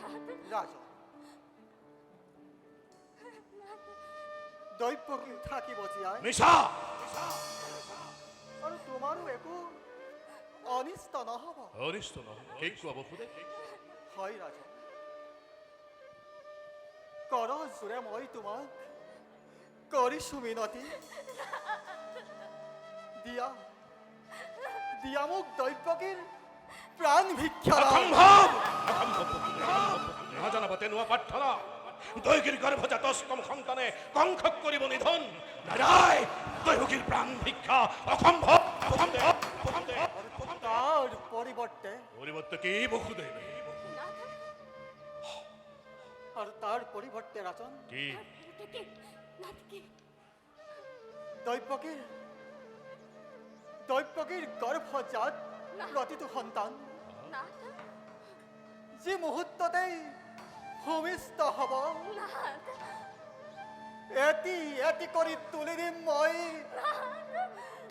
রাজা দৈব্যকে থাকিব জীয়াই মিছা আৰু তোমাৰো একো অনিষ্ট নহব অনিষ্ট নহয় কি কোৱা বসুদেৱ হয় ৰাজা কৰ জোৰে মই তোমাক কৰিছো মিনতি দিয়া দিয়া মোক দৈব্যকীৰ প্ৰাণ ভিক্ষা অসম্ভৱ নাজানাব তেনুৱা প্ৰাৰ্থনা দৈগীৰ গৰ্ভজাত অষ্টম সন্তানে কংসক কৰিব নিধন নাৰায় দৈবকীৰ প্ৰাণ ভিক্ষা অসম্ভৱ তাৰ পৰিৱৰ্তে কি বসুদেৱ আৰু তাৰ পৰিৱৰ্তে ৰাজন কি দৈব্যকীৰ গৰ্ভজাত প্ৰতিটো সন্তান যি মুহূৰ্ততেই ভূমিষ্ঠ হ'ব এটি এটি কৰি তুলি দিম মই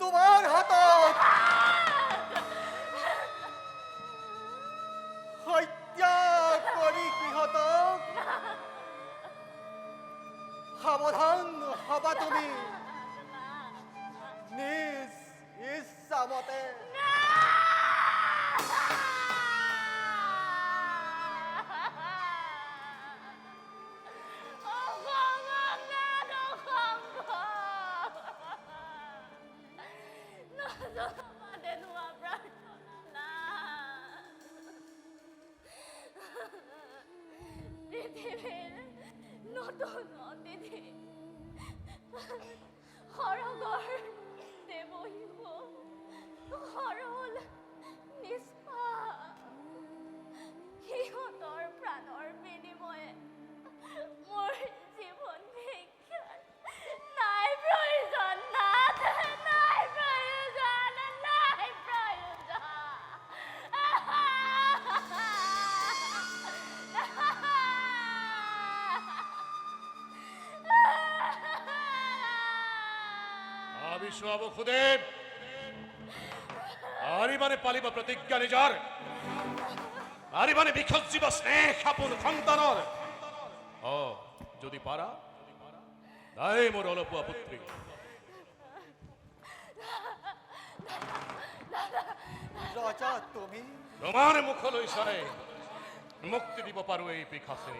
তোমাৰ হাতত হত্যা কৰি সিহঁতক সাৱধান হবা তুমি নিজ ইচ্ছামতে পৃথিৱীৰ নতুন অতিথি সৰগৰ দেৱশিশু সৰল নিষ্পাপ সিহঁতৰ প্ৰাণৰ বিনিময়ে মোৰ জীৱন ভিক্ষাৰ নাই প্ৰয়োজন নাথ নাই প্ৰয়োজন নাই আবিশ্ব বসুদেৱ আৰিবানে পালিব প্ৰতিজ্ঞা নিজৰ আৰিবানে বিসজ্জিব স্নেহ আপোন সন্তানৰ যদি পাৰা তাই মোৰ অলপোৱা পুত্ৰী ৰজা তুমি তোমাৰ মুখলৈ চাই মুক্তি দিব পাৰো এই পিখাচে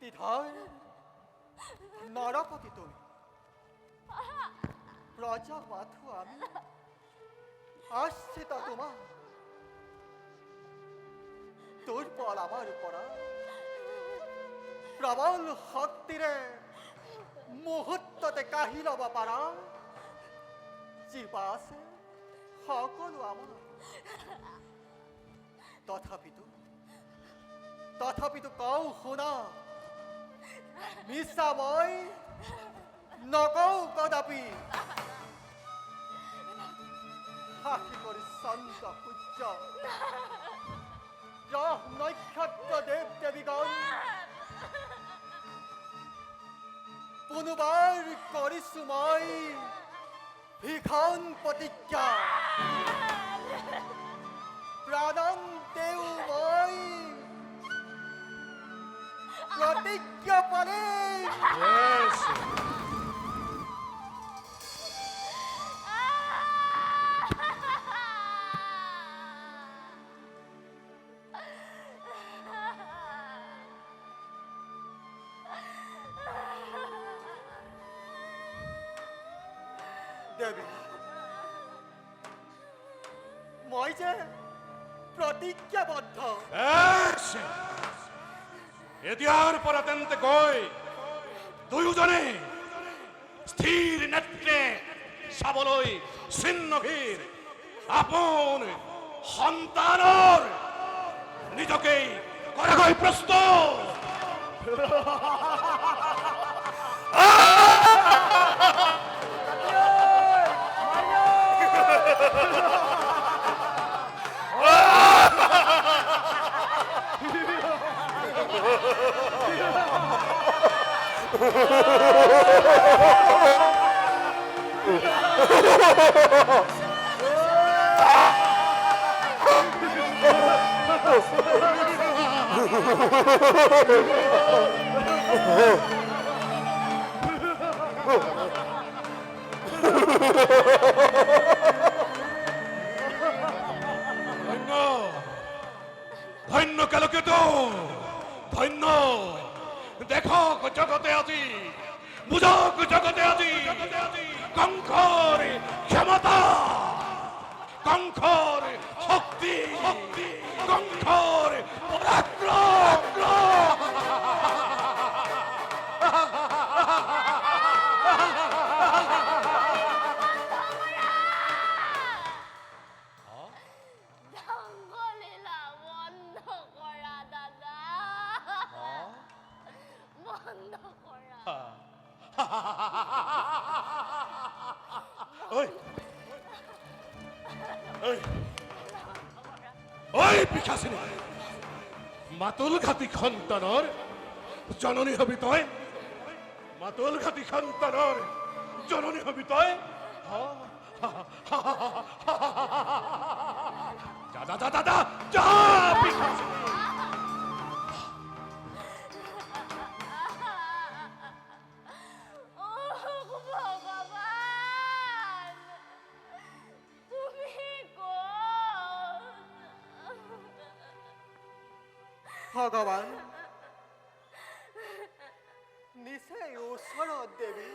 বিধায় নৰপতি তুমি প্রজা মাথু আমি আসছে তা তোমার দুর্বল আমার উপরা প্রবল শক্তিরে মুহূর্ততে কাহি লব পারা জীবা আছে সকলো আমার তথাপিতো কও শুনা মিছা মই নকৌ কদাপি সাক্ষী কৰি চন্দ্ৰ সূৰ্য গ্ৰহ নক্ষত্ৰ দেৱ দেৱীগণ পুনৰবাৰ কৰিছো মই ভীষণ প্ৰতিজ্ঞা প্ৰাণন দেও মই প্ৰতিজ্ঞা পালে দেৱী মই যে প্ৰতিজ্ঞাবদ্ধ এতিয়াৰ পৰা তেন্তে গৈ দুয়োজনে স্থিৰ নেত্ৰে চাবলৈ চিহ্নভীৰ আপোন সন্তানৰ নিজকেই কৰাকৈ প্ৰস্তুত ধন্য ধন্য কালকেতু ধন্য দেখো জগতে আজি বুঝক জগতে আজি কঙ্কর ক্ষমতা কঙ্কর শক্তি কঙ্কর পরাক্রম জঙ্গলীলা বন্ধ করা দাদা, বন্ধ করা। ওই ওই ওই পিখাসিনী মাতুল ঘাতি সন্তানৰ জননী হবি তই মাতুল ঘাতি সন্তানৰ জননী হবি তই যা যা যা যা যা যা পিখাসিনী ও ভগবান, তুমি কোন? ভগৱান নিচেই ওচৰত দেৱী